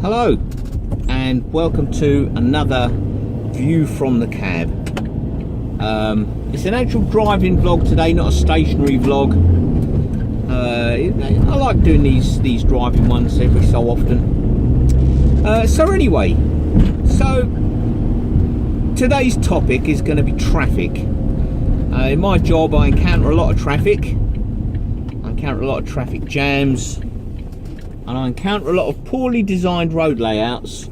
Hello and welcome to another view from the cab. It's an actual driving vlog today, not a stationary vlog. I like doing these driving ones every so often. So anyway, today's topic is going to be traffic. In my job I encounter a lot of traffic. I encounter a lot of traffic jams, and I encounter a lot of poorly designed road layouts.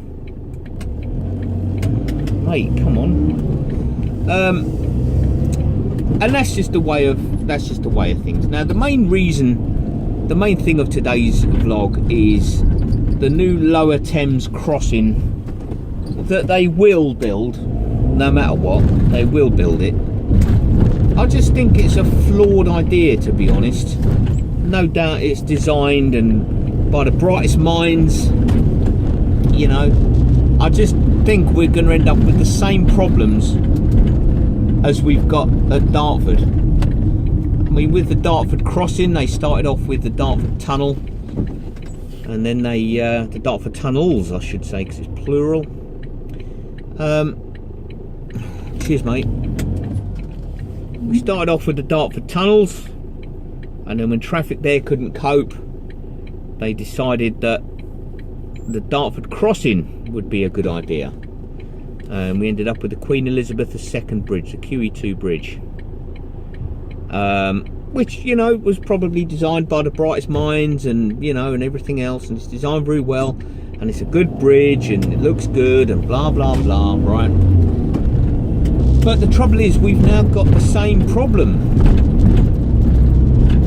Mate, come on. And that's just the way of things. Now the main thing of today's vlog is the new Lower Thames Crossing that they will build, no matter what. They will build it. I just think it's a flawed idea, to be honest. No doubt it's designed and by the brightest minds, you know. I just think we're going to end up with the same problems as we've got at Dartford. I mean, with the Dartford crossing, they started off with the Dartford tunnel, and then the Dartford tunnels, I should say, because it's plural. Cheers, mate. We started off with the Dartford tunnels, and then when traffic there couldn't cope, they decided that the Dartford crossing would be a good idea. And we ended up with the Queen Elizabeth II bridge, the QE2 bridge, which, you know, was probably designed by the brightest minds, and, you know, and everything else, and it's designed very well, and it's a good bridge, and it looks good, and blah blah blah, right? But the trouble is, we've now got the same problem.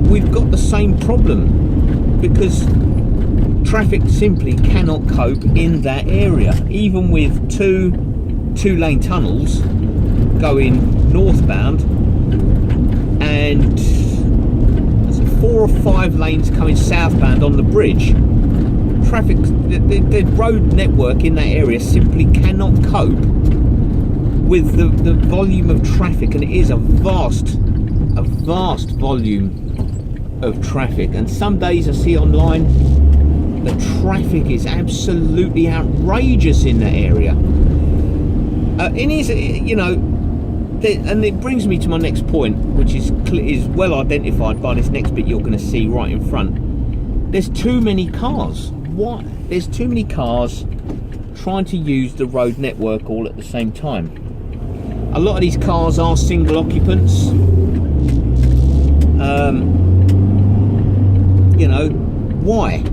We've got the same problem because traffic simply cannot cope in that area, even with two-lane tunnels going northbound and 4 or 5 lanes coming southbound on the bridge. Traffic, the road network in that area simply cannot cope with the volume of traffic, and it is a vast volume of traffic. And some days I see online the traffic is absolutely outrageous in that area. It is, you know, and it brings me to my next point, which is well identified by this next bit you're going to see right in front. There's too many cars. Why? There's too many cars trying to use the road network all at the same time. A lot of these cars are single occupants. You know, why?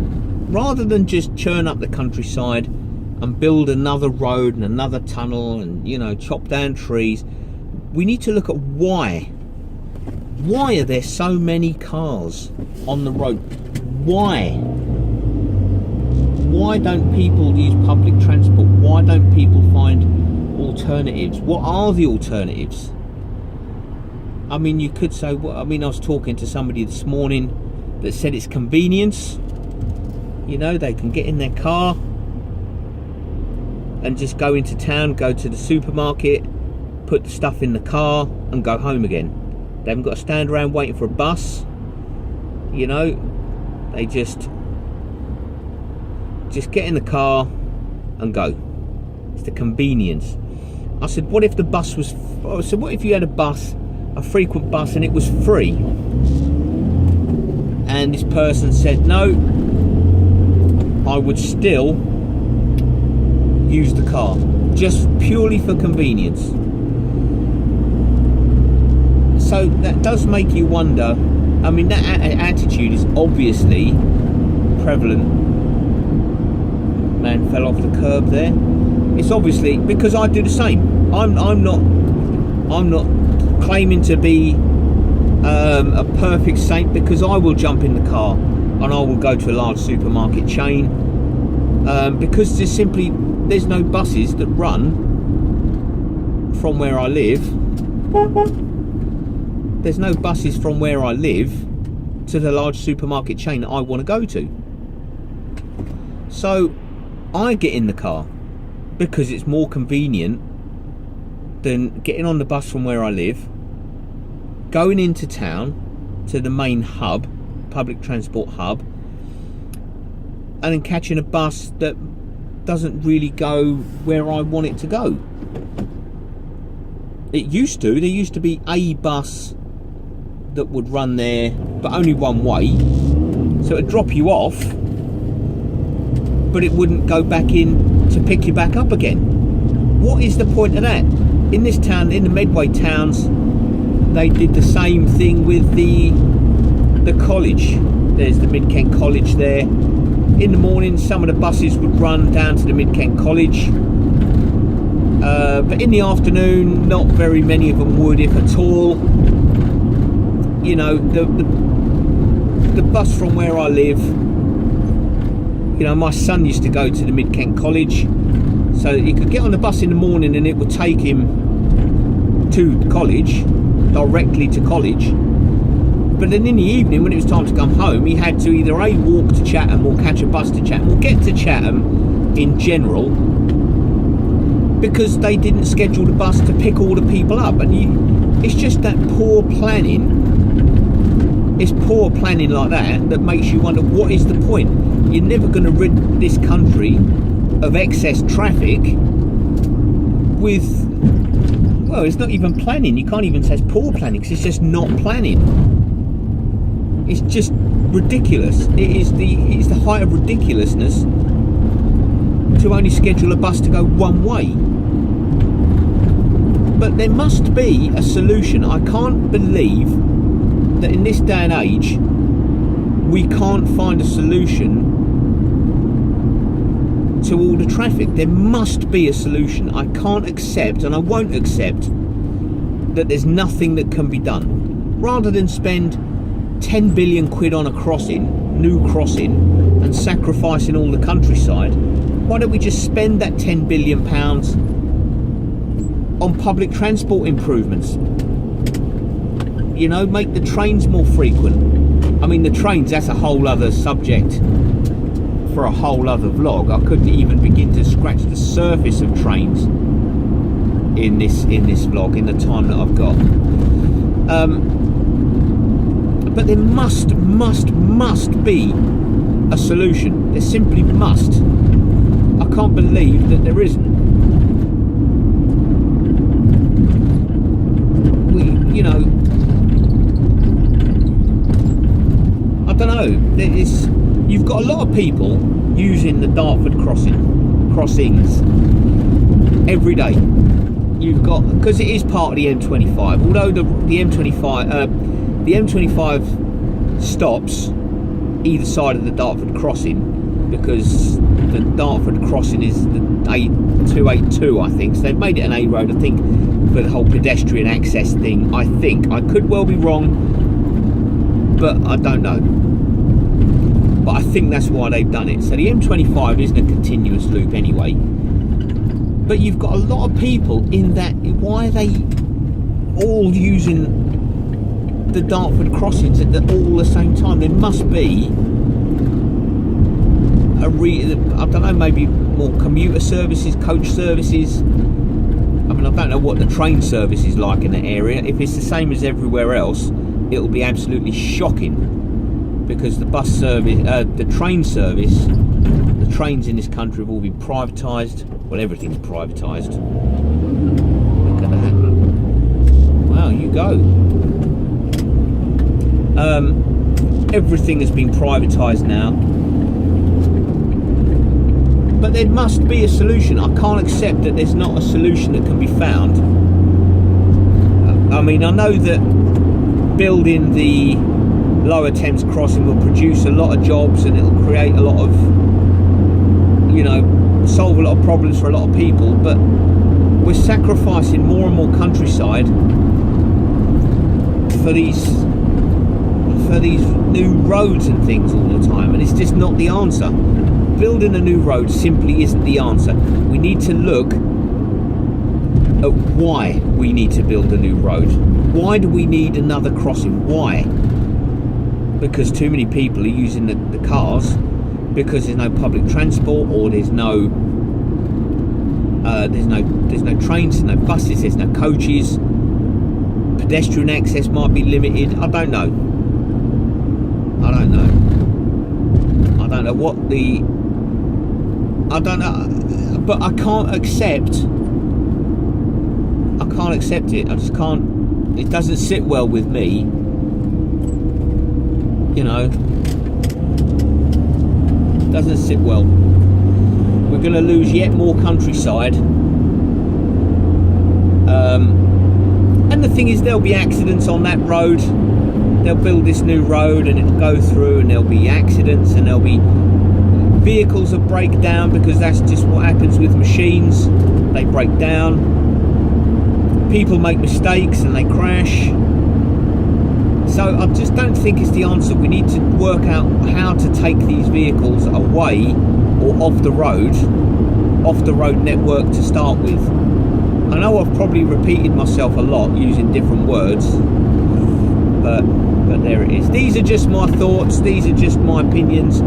Rather than just churn up the countryside and build another road and another tunnel and, you know, chop down trees, we need to look at why. Why are there so many cars on the road? Why? Why don't people use public transport? Why don't people find alternatives? What are the alternatives? I mean, you could say, well, I mean, I was talking to somebody this morning that said it's convenience. You know, they can get in their car and just go into town, go to the supermarket, put the stuff in the car and go home again. They haven't got to stand around waiting for a bus. You know, they just get in the car and go. It's the convenience. I said, what if the bus was, what if you had a frequent bus, and it was free? And this person said, no, I would still use the car, just purely for convenience. So that does make you wonder. I mean, that attitude is obviously prevalent. Man fell off the curb there. It's obviously because I do the same. I'm not claiming to be a perfect saint, because I will jump in the car and I will go to a large supermarket chain, because there's no buses that run from where I live. There's no buses from where I live to the large supermarket chain that I want to go to. So I get in the car because it's more convenient than getting on the bus from where I live, going into town to the main hub, public transport hub, and then catching a bus that doesn't really go where I want it to go. It used to. There used to be a bus that would run there, but only one way. So it'd drop you off, but it wouldn't go back in to pick you back up again. What is the point of that? In this town, in the Medway towns, they did the same thing with the college. There's the Mid-Kent College there. In the morning, some of the buses would run down to the Mid-Kent College. But in the afternoon, not very many of them would, if at all. You know, the bus from where I live, you know, my son used to go to the Mid-Kent College, so he could get on the bus in the morning and it would take him to college, directly to college. But then in the evening, when it was time to come home, he had to either A, walk to Chatham or catch a bus to Chatham, or get to Chatham in general, because they didn't schedule the bus to pick all the people up. And it's just that poor planning. It's poor planning like that makes you wonder, what is the point? You're never going to rid this country of excess traffic with, well, it's not even planning. You can't even say it's poor planning, because it's just not planning. It's just ridiculous. It's the height of ridiculousness to only schedule a bus to go one way. But there must be a solution. I can't believe that in this day and age we can't find a solution to all the traffic. There must be a solution. I can't accept, and I won't accept, that there's nothing that can be done. Rather than spend 10 billion quid on a new crossing, and sacrificing all the countryside, why don't we just spend that 10 billion pounds on public transport improvements? You know, make the trains more frequent. I mean, the trains, that's a whole other subject for a whole other vlog. I couldn't even begin to scratch the surface of trains in this vlog in the time that I've got. But there must be a solution. There simply must. I can't believe that there isn't. You know, I don't know. You've got a lot of people using the Dartford crossings every day. You've got, because it is part of the M25. Although the M25 stops either side of the Dartford crossing, because the Dartford crossing is the A282, I think. So they've made it an A road, I think, for the whole pedestrian access thing. I think. I could well be wrong, but I don't know. But I think that's why they've done it. So the M25 isn't a continuous loop anyway. But you've got a lot of people in that. Why are they all using the Dartford crossings at all the same time? There must be I don't know, maybe more commuter services, coach services. I mean, I don't know what the train service is like in the area. If it's the same as everywhere else, it'll be absolutely shocking, because the bus service, the train service, the trains in this country have all been privatised. Well, everything's privatised. Look at that. Wow, you go. Everything has been privatised now. But there must be a solution. I can't accept that there's not a solution that can be found. I mean, I know that building the Lower Thames Crossing will produce a lot of jobs, and it'll create a lot of, you know, solve a lot of problems for a lot of people, but we're sacrificing more and more countryside for these new roads and things all the time, and it's just not the answer. Building a new road simply isn't the answer. We need to look at why we need to build a new road. Why do we need another crossing? Why? Because too many people are using the cars, because there's no public transport, or there's no trains, there's no buses, there's no coaches. Pedestrian access might be limited. I don't know what I don't know, but I can't accept it. I just can't. It doesn't sit well with me, you know. It doesn't sit well. We're going to lose yet more countryside. And the thing is, there'll be accidents on that road. They'll build this new road and it'll go through, and there'll be accidents, and there'll be vehicles that break down, because that's just what happens with machines. They break down. People make mistakes and they crash. So I just don't think it's the answer. We need to work out how to take these vehicles away or off the road network to start with. I know I've probably repeated myself a lot using different words, but there it is. These are just my thoughts. These are just my opinions.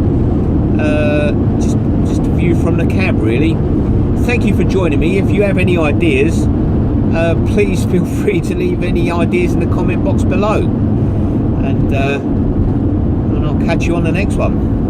Just a view from the cab, really. Thank you for joining me. If you have any ideas, please feel free to leave any ideas in the comment box below, and I'll catch you on the next one.